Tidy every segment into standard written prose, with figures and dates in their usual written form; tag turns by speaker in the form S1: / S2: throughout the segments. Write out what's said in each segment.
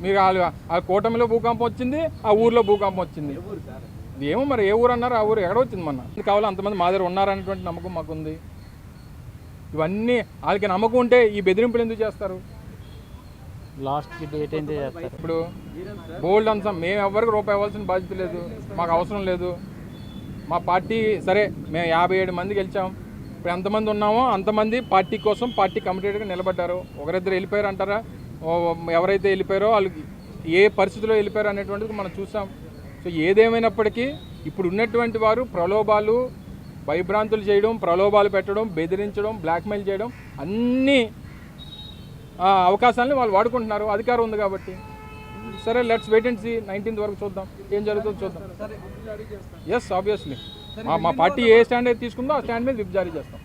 S1: మీరు ఆ కూటమిలో భూకంపం వచ్చింది, ఆ ఊర్లో భూకంపం వచ్చింది. ఏమో మరి ఏ ఊరు అన్నారు, ఆ ఊరు ఎక్కడొచ్చింది మొన్న. కావాలి అంతమంది మా దగ్గర ఉన్నారనేటువంటి నమ్మకం మాకుంది. ఇవన్నీ వాళ్ళకి నమ్మకం ఉంటే ఈ బెదిరింపులు ఎందుకు చేస్తారు?
S2: లాస్ట్ డేట్ ఏంటి చేస్తారు?
S1: ఇప్పుడు బోల్డ్ అంశం మేము ఎవరికి రూపాయి ఇవ్వాల్సిన బాధ్యత లేదు, మాకు అవసరం లేదు. మా పార్టీ సరే మేము 57 మంది గెలిచాం. ఇప్పుడు ఎంతమంది ఉన్నామో అంతమంది పార్టీ కోసం పార్టీ కమిటెడ్గా నిలబడ్డారు. ఒకరిద్దరు వెళ్ళిపోయారు అంటారా? ఎవరైతే వెళ్ళిపోయారో వాళ్ళకి ఏ పరిస్థితిలో వెళ్ళిపోయారు అనేటువంటిది మనం చూసాం. సో ఏదేమైనప్పటికీ ఇప్పుడు ఉన్నటువంటి వారు ప్రలోభాలు, భయభ్రాంతులు చేయడం, ప్రలోభాలు పెట్టడం, బెదిరించడం, బ్లాక్మెయిల్ చేయడం అన్నీ అవకాశాలని వాళ్ళు వాడుకుంటున్నారు. అధికారం ఉంది కాబట్టి. సరే let's wait and see. 19th వరకు చూద్దాం ఏం జరుగుతుందో చూద్దాం. ఎస్ ఆబ్వియస్లీ మా పార్టీ ఏ స్టాండ్ అయితే తీసుకుందో ఆ స్టాండ్ మీద విప్ జారీ చేస్తాం.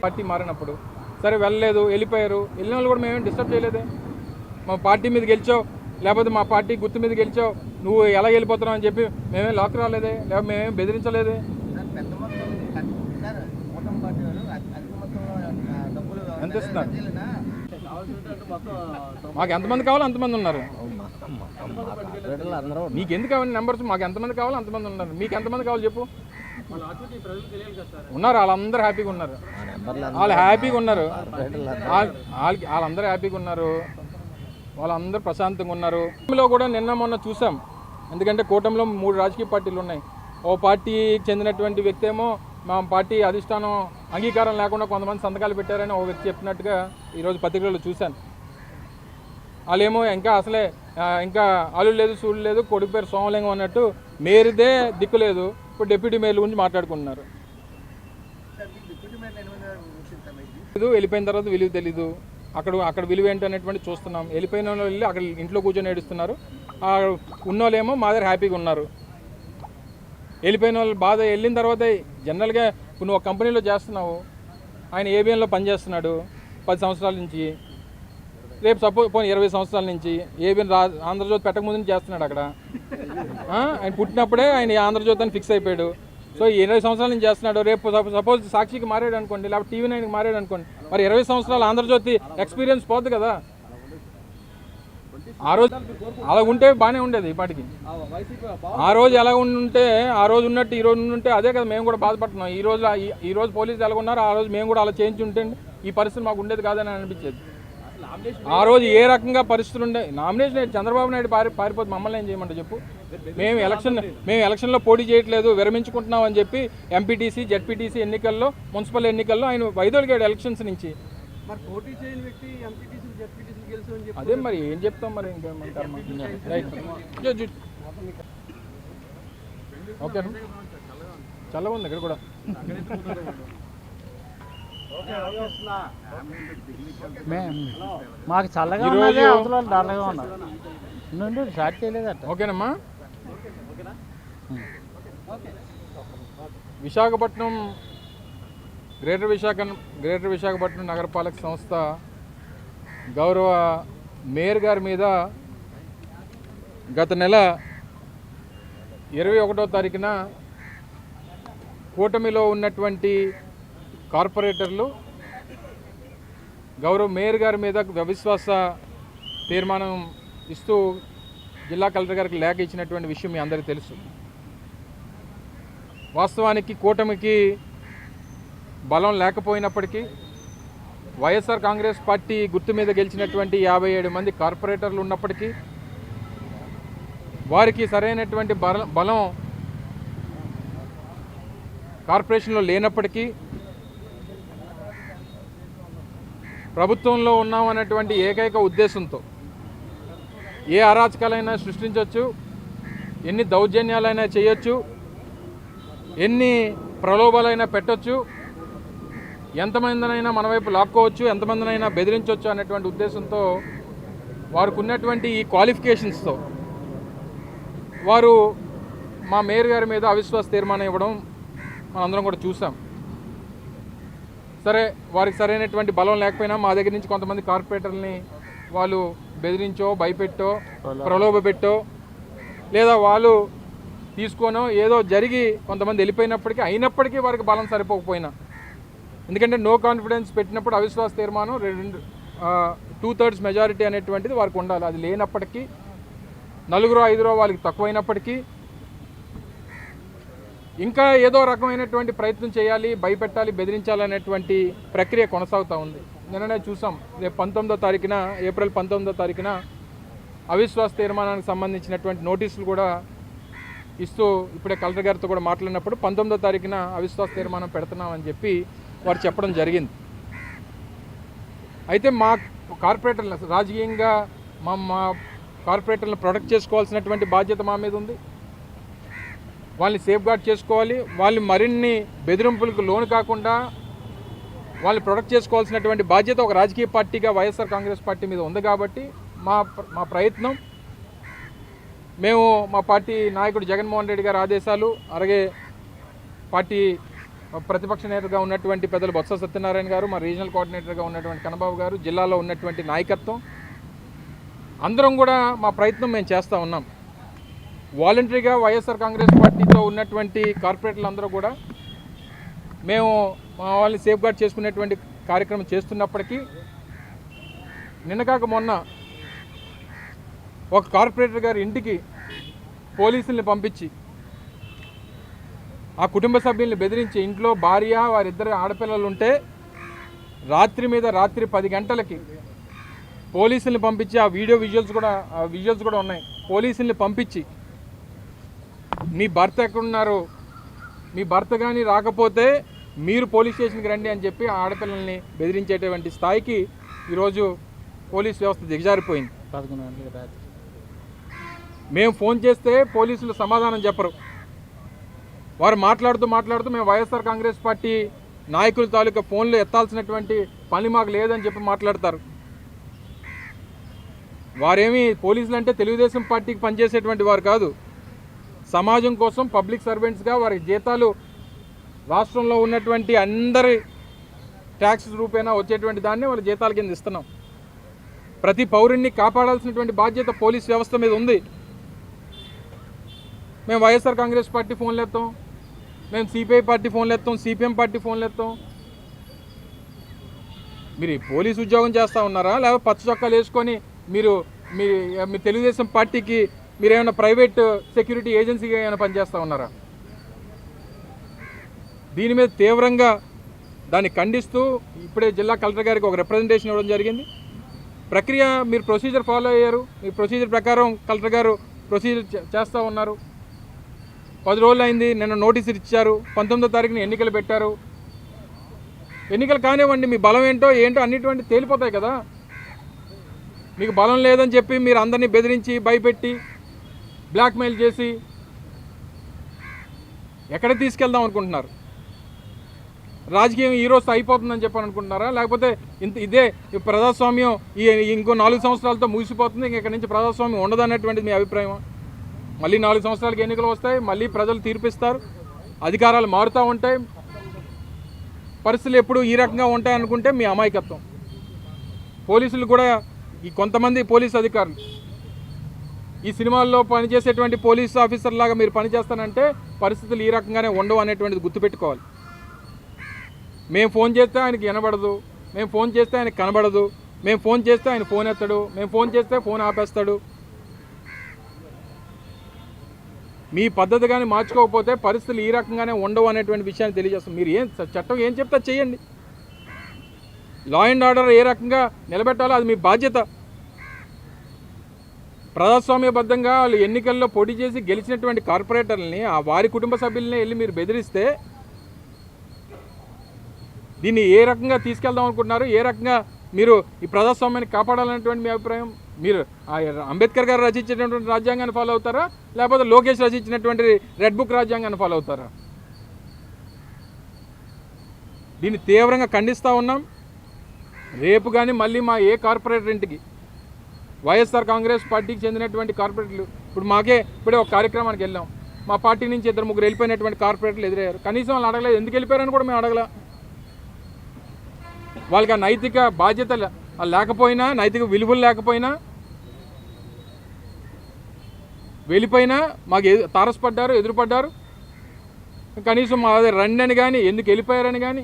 S1: పార్టీ మారినప్పుడు సరే వెళ్ళలేదు, వెళ్ళిపోయారు. వెళ్ళిన వాళ్ళు కూడా మేమేం డిస్టర్బ్ చేయలేదే. మా పార్టీ మీద గెలిచావు లేకపోతే మా పార్టీ గుర్తు మీద గెలిచావు, నువ్వు ఎలా వెళ్ళిపోతున్నావు అని చెప్పి మేమేం లాక్ రాలేదే, లేకపోతే మేమేం బెదిరించలేదే. ఎంత ఇస్తున్నారు? మాకు ఎంతమంది కావాలో అంతమంది ఉన్నారు. మీకు ఎందుకు కావాలి నెంబర్స్? మాకు ఎంతమంది కావాలో అంతమంది ఉన్నారు. మీకు ఎంతమంది కావాలి చెప్పు. ఉన్నారు, వాళ్ళందరూ హ్యాపీగా ఉన్నారు. వాళ్ళు హ్యాపీగా ఉన్నారు, వాళ్ళందరూ హ్యాపీగా ఉన్నారు, వాళ్ళందరూ ప్రశాంతంగా ఉన్నారు. కూటమిలో కూడా నిన్న మొన్న చూసాం. ఎందుకంటే కూటమిలో 3 రాజకీయ పార్టీలు ఉన్నాయి. ఓ పార్టీకి చెందినటువంటి వ్యక్తి ఏమో మా పార్టీ అధిష్టానం అంగీకారం లేకుండా కొంతమంది సంతకాలు పెట్టారని ఒక వ్యక్తి చెప్పినట్టుగా ఈరోజు పత్రికల్లో చూశాను. వాళ్ళేమో అసలే ఇంకా అల్లు లేదు, సూళ్ళు లేదు, కొడుకు పేరు సోమలింగం అన్నట్టు మేరుదే దిక్కు లేదు. ఇప్పుడు డిప్యూటీ మేయర్ల గురించి మాట్లాడుకుంటున్నారు. వెళ్ళిపోయిన తర్వాత విలువ తెలీదు. అక్కడ విలువ ఏంటనేటువంటి చూస్తున్నాం. వెళ్ళిపోయిన వాళ్ళు వెళ్ళి అక్కడ ఇంట్లో కూర్చొని ఏడుస్తున్నారు. ఉన్నోళ్ళేమో మా దగ్గర హ్యాపీగా ఉన్నారు. వెళ్ళిపోయిన వాళ్ళు బాధ. వెళ్ళిన తర్వాత జనరల్గా ఇప్పుడు నువ్వు ఒక కంపెనీలో చేస్తున్నావు, ఆయన ఏబిఎన్లో పనిచేస్తున్నాడు 10 సంవత్సరాల నుంచి, రేపు సపోజ్ 20 సంవత్సరాల నుంచి ఏబిఎన్ ఆంధ్రజ్యోతి పెట్టకముందు నుంచి చేస్తున్నాడు అక్కడ. ఆయన పుట్టినప్పుడే ఆయన ఆంధ్రజ్యోతి అని ఫిక్స్ అయిపోయాడు. సో 20 సంవత్సరాల నుంచి చేస్తున్నాడు. రేపు సపోజ్ సాక్షికి మారాడు అనుకోండి, లేకపోతే టీవీ 9కి మారాడు అనుకోండి, మరి 20 సంవత్సరాల ఆంధ్రజ్యోతి ఎక్స్పీరియన్స్ పోద్ది కదా. ఆ రోజు అలా ఉంటే బాగానే ఉండేది ఇప్పటికి. ఆ రోజు ఎలా ఉంటే ఆ రోజు ఉన్నట్టు ఈ రోజు ఉంటే అదే కదా మేము కూడా బాధపడుతున్నాం. ఈ రోజు పోలీసులు ఎలా ఉన్నారు, ఆ రోజు మేము కూడా అలా చేయించి ఉంటే ఈ పరిస్థితి మాకు ఉండేది కాదని అనిపించేది. ఆ రోజు ఏ రకంగా పరిస్థితులు ఉండే. నామినేషన్ చంద్రబాబు నాయుడు పారిపోతే మమ్మల్ని ఏం చేయమంటే చెప్పు. మేము ఎలక్షన్లో పోటీ చేయట్లేదు, విరమించుకుంటున్నాం అని చెప్పి ఎంపీటీసీ, జెడ్పీటీసీ ఎన్నికల్లో, మున్సిపల్ ఎన్నికల్లో ఆయన వైదొలిగాడు ఎలక్షన్స్ నుంచి. అదే మరి ఏం చెప్తాం మరి. ఇంకేమంటారు రైట్. ఓకే చల్లగా ఉంది ఇక్కడ కూడా.
S2: మాకు చల్లగా డల్లగా ఉన్నారు. స్టార్ట్ చేయలేదట.
S1: ఓకేనమ్మా. విశాఖపట్నం గ్రేటర్ విశాఖపట్నం నగరపాలక సంస్థ గౌరవ మేయర్ గారి మీద గత నెల 21వ తారీఖున కూటమిలో ఉన్నటువంటి కార్పొరేటర్లు గౌరవ మేయర్ గారి మీద అవిశ్వాస తీర్మానం ఇస్తూ జిల్లా కలెక్టర్ గారికి లేఖ ఇచ్చినటువంటి విషయం మీ అందరికీ తెలుసు. వాస్తవానికి కూటమికి బలం లేకపోయినప్పటికీ వైఎస్ఆర్ కాంగ్రెస్ పార్టీ గుర్తు మీద గెలిచినటువంటి 57 మంది కార్పొరేటర్లు ఉన్నప్పటికీ వారికి సరైనటువంటి బలం కార్పొరేషన్లో లేనప్పటికీ ప్రభుత్వంలో ఉన్నామన్నటువంటి ఏకైక ఉద్దేశంతో ఏ అరాచకాలైనా సృష్టించవచ్చు, ఎన్ని దౌర్జన్యాలైనా చేయొచ్చు, ఎన్ని ప్రలోభాలైనా పెట్టొచ్చు, ఎంతమందినైనా మన వైపు లాక్కోవచ్చు, ఎంతమందినైనా బెదిరించవచ్చు అనేటువంటి ఉద్దేశంతో వారికి ఉన్నటువంటి ఈ క్వాలిఫికేషన్స్తో వారు మా మేయర్ గారి మీద అవిశ్వాస తీర్మానం ఇవ్వడం మనందరం కూడా చూసాం. సరే వారికి సరైనటువంటి బలం లేకపోయినా మా దగ్గర నుంచి కొంతమంది కార్పొరేటర్లని వాళ్ళు బెదిరించో, భయపెట్టో, ప్రలోభ పెట్టో, లేదా వాళ్ళు తీసుకోనో ఏదో జరిగి కొంతమంది అయినప్పటికీ వారికి బలం సరిపోకపోయినా, ఎందుకంటే నో కాన్ఫిడెన్స్ పెట్టినప్పుడు అవిశ్వాస తీర్మానం 2/3 మెజారిటీ అనేటువంటిది వారికి ఉండాలి. అది లేనప్పటికీ 4-5 వాళ్ళకి తక్కువైనప్పటికీ ఇంకా ఏదో రకమైనటువంటి ప్రయత్నం చేయాలి, భయపెట్టాలి, బెదిరించాలనేటువంటి ప్రక్రియ కొనసాగుతూ ఉంది. నిన్ననే చూసాం, రేపు 19వ తారీఖున ఏప్రిల్ 19వ తారీఖున అవిశ్వాస తీర్మానానికి సంబంధించినటువంటి నోటీసులు కూడా ఇస్తూ ఇప్పుడే కలెక్టర్ గారితో కూడా మాట్లాడినప్పుడు 19వ తారీఖున అవిశ్వాస తీర్మానం పెడుతున్నామని చెప్పి వారు చెప్పడం జరిగింది. అయితే మా కార్పొరేటర్లు రాజకీయంగా మా కార్పొరేటర్లను ప్రొటెక్ట్ చేసుకోవాల్సినటువంటి బాధ్యత మా మీద ఉంది. వాళ్ళని సేఫ్ గార్డ్ చేసుకోవాలి. వాళ్ళు మరిన్ని బెదిరింపులకు లోను కాకుండా వాళ్ళని ప్రొటెక్ట్ చేసుకోవాల్సినటువంటి బాధ్యత ఒక రాజకీయ పార్టీగా వైఎస్ఆర్ కాంగ్రెస్ పార్టీ మీద ఉంది. కాబట్టి మా ప్రయత్నం, మేము మా పార్టీ నాయకుడు జగన్మోహన్ రెడ్డి గారి ఆదేశాలు, అలాగే పార్టీ ప్రతిపక్ష నేతగా ఉన్నటువంటి పెద్దలు బొత్స సత్యనారాయణ గారు, మా రీజనల్ కోఆర్డినేటర్గా ఉన్నటువంటి కన్నబాబు గారు, జిల్లాలో ఉన్నటువంటి నాయకత్వం అందరం కూడా మా ప్రయత్నం మేము చేస్తూ ఉన్నాం. వాలంటరీగా వైఎస్ఆర్ కాంగ్రెస్ పార్టీతో ఉన్నటువంటి కార్పొరేటర్లు అందరూ కూడా మేము మా వాళ్ళని సేఫ్ గార్డ్ చేసుకునేటువంటి కార్యక్రమం చేస్తున్నప్పటికీ నిన్నకాక మొన్న ఒక కార్పొరేటర్ గారి ఇంటికి పోలీసుల్ని పంపించి ఆ కుటుంబ సభ్యుల్ని బెదిరించి ఇంట్లో భార్య వారిద్దరు ఆడపిల్లలు ఉంటే రాత్రి 10 గంటలకి పోలీసుల్ని పంపించి ఆ విజువల్స్ కూడా ఉన్నాయి. పోలీసుల్ని పంపించి మీ భర్త ఎక్కడున్నారు, మీ భర్త కానీ రాకపోతే మీరు పోలీస్ స్టేషన్కి రండి అని చెప్పి ఆ ఆడపిల్లల్ని బెదిరించేటువంటి స్థాయికి ఈరోజు పోలీస్ వ్యవస్థ దిగజారిపోయింది.
S2: 11 గంటలకు రాత్రి
S1: మేము ఫోన్ చేస్తే పోలీసులు సమాధానం చెప్పరు. వారు మాట్లాడుతూ మేము వైఎస్ఆర్ కాంగ్రెస్ పార్టీ నాయకుల తాలూకా ఫోన్లు ఎత్తాల్సినటువంటి పని మాకు లేదని చెప్పి మాట్లాడతారు. వారేమి పోలీసులు అంటే తెలుగుదేశం పార్టీకి పనిచేసేటువంటి వారు కాదు. సమాజం కోసం పబ్లిక్ సర్వెంట్స్గా వారి జీతాలు రాష్ట్రంలో ఉన్నటువంటి అందరి ట్యాక్స్ రూపేణా వచ్చేటువంటి దాన్ని వాళ్ళ జీతాల కింద ఇస్తున్నాం. ప్రతి పౌరుణ్ణి కాపాడాల్సినటువంటి బాధ్యత పోలీస్ వ్యవస్థ మీద ఉంది. మేము వైఎస్ఆర్ కాంగ్రెస్ పార్టీ ఫోన్లు ఎత్తాం, మేము సిపిఐ పార్టీ ఫోన్లు ఎత్తాం, సిపిఎం పార్టీ ఫోన్లు ఎత్తాం. మీరు పోలీసు ఉద్యోగం చేస్తూ ఉన్నారా, లేకపోతే పచ్చ చొక్కాలు వేసుకొని మీరు మీ తెలుగుదేశం పార్టీకి మీరేమైనా ప్రైవేట్ సెక్యూరిటీ ఏజెన్సీగా ఏమైనా పనిచేస్తూ ఉన్నారా? దీని మీద తీవ్రంగా దాన్ని ఖండిస్తూ ఇప్పుడే జిల్లా కలెక్టర్ గారికి ఒక రిప్రజెంటేషన్ ఇవ్వడం జరిగింది. ప్రక్రియ మీరు ప్రొసీజర్ ఫాలో అయ్యారు, మీ ప్రొసీజర్ ప్రకారం కలెక్టర్ గారు ప్రొసీజర్ చేస్తూ ఉన్నారు. 10 రోజులు అయింది, నిన్న నోటీసులు ఇచ్చారు, 19వ తారీఖున ఎన్నికలు పెట్టారు. ఎన్నికలు కానివ్వండి, మీ బలం ఏంటో అన్నిటువంటి తేలిపోతాయి కదా. మీకు బలం లేదని చెప్పి మీరు అందరినీ బెదిరించి భయపెట్టి బ్లాక్మెయిల్ చేసి ఎక్కడ తీసుకెళ్దాం అనుకుంటున్నారు? రాజకీయం ఈ రోజు అయిపోతుందని చెప్పని అనుకుంటున్నారా? లేకపోతే ఇదే ప్రజాస్వామ్యం ఇంకో 4 సంవత్సరాలతో ముగిసిపోతుంది, ఇక్కడ నుంచి ప్రజాస్వామ్యం ఉండదు అన్నటువంటిది మీ అభిప్రాయం? మళ్ళీ 4 సంవత్సరాలకి ఎన్నికలు వస్తాయి, మళ్ళీ ప్రజలు తీర్పిస్తారు, అధికారాలు మారుతూ ఉంటాయి, పరిస్థితులు ఎప్పుడు ఈ రకంగా ఉంటాయి అనుకుంటే మీ అమాయకత్వం. పోలీసులు కూడా కొంతమంది పోలీసు అధికారులు ఈ సినిమాల్లో పనిచేసేటువంటి పోలీసు ఆఫీసర్ లాగా మీరు పనిచేస్తానంటే పరిస్థితులు ఈ రకంగానే ఉండవు అనేటువంటిది గుర్తుపెట్టుకోవాలి. మేము ఫోన్ చేస్తే ఆయనకి వినబడదు, మేము ఫోన్ చేస్తే ఆయనకు కనబడదు, మేము ఫోన్ చేస్తే ఆయన ఫోన్ ఎత్తాడు, మేము ఫోన్ చేస్తే ఫోన్ ఆపేస్తాడు. మీ పద్ధతి కానీ మార్చుకోకపోతే పరిస్థితులు ఈ రకంగానే ఉండవు అనేటువంటి విషయాన్ని తెలియజేస్తాం. మీరు చట్టం ఏం చెప్తా చేయండి. లా అండ్ ఆర్డర్ ఏ రకంగా నిలబెట్టాలో అది మీ బాధ్యత. ప్రజాస్వామ్యబద్ధంగా వాళ్ళు ఎన్నికల్లో పోటీ చేసి గెలిచినటువంటి కార్పొరేటర్లని వారి కుటుంబ సభ్యులని వెళ్ళి మీరు బెదిరిస్తే దీన్ని ఏ రకంగా తీసుకెళ్దాం అనుకుంటున్నారు? ఏ రకంగా మీరు ఈ ప్రజాస్వామ్యాన్ని కాపాడాలనేటువంటి మీ అభిప్రాయం? మీరు అంబేద్కర్ గారు రచించినటువంటి రాజ్యాంగాన్ని ఫాలో అవుతారా, లేకపోతే లోకేష్ రచించినటువంటి రెడ్ బుక్ రాజ్యాంగాన్ని ఫాలో అవుతారా? దీన్ని తీవ్రంగా ఖండిస్తూ ఉన్నాం. రేపు కానీ మళ్ళీ మా ఏ కార్పొరేటర్ ఇంటికి వైఎస్ఆర్ కాంగ్రెస్ పార్టీకి చెందినటువంటి కార్పొరేటర్లు ఇప్పుడే ఒక కార్యక్రమానికి వెళ్ళాం, మా పార్టీ నుంచి 2-3 వెళ్ళిపోయినటువంటి కార్పొరేటర్లు ఎదురయ్యారు. కనీసం వాళ్ళు అడగలేదు, ఎందుకు వెళ్ళిపోయారని కూడా మేము అడగల. వాళ్ళకి ఆ నైతిక బాధ్యత లేకపోయినా, నైతిక విలువలు లేకపోయినా వెళ్ళిపోయినా మాకు తారసపడ్డారు, ఎదురుపడ్డారు. కనీసం మా రండి అని కానీ, ఎందుకు వెళ్ళిపోయారని కానీ